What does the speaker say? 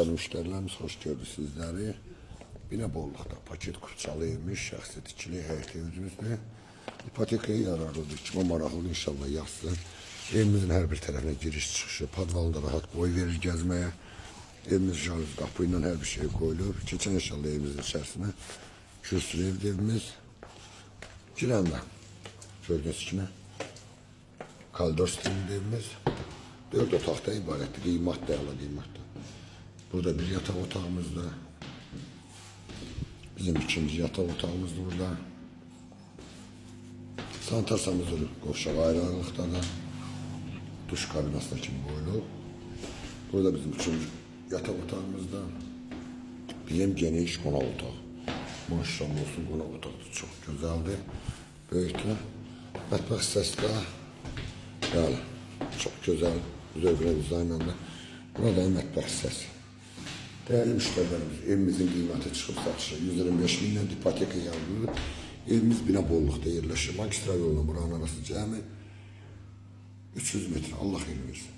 Değerli müşterilerimiz, hoş gördük sizleri. Yine Bolluqda paket kurçalı evimiz, şəxsi tikili həyət evimizdir. İpotekaya yararlıdır. Kimə maraqlı inşallah yazsın. Evimizin her bir tərəfinə giriş çıxışı, padvalda rahat boy verir gəzməyə. Evimiz jaluz qapı ilə hər bir şey qoyulur. Keçən inşallah evimizin içərisinə kürsülü evimiz. Girəndə gördüyünüz kimi koridor stilində evimiz. 4 otaqdan ibarətdir. Qiymət də əla qiymətdir. Burada bir yatak otağımızda. Bizim ikinci yatak otağımızda burada. Santarsamızdır qovşaq ayrılıqda da. Duş kabinasına kimi qoyulub. Burada bizim üçüncü yatak otağımızda. Bizim geniş qonaq otağı. Maşallah olsun, qonaq otağı da çox gözəldir. Böyükdür. Mətbəx hissəsi də yəni çox gözəl, zövqlə dizaynlandı. Burada mətbəx hissəsi. Değerli müşterilerimiz, evimizin qiyməti çıxıb satışa 125 mindən ipoteka yazılır. Evimiz Bina Bolluqda yerləşir. Magistral yolla buranın arası cəmi 300 metre. Allah xeyir versin.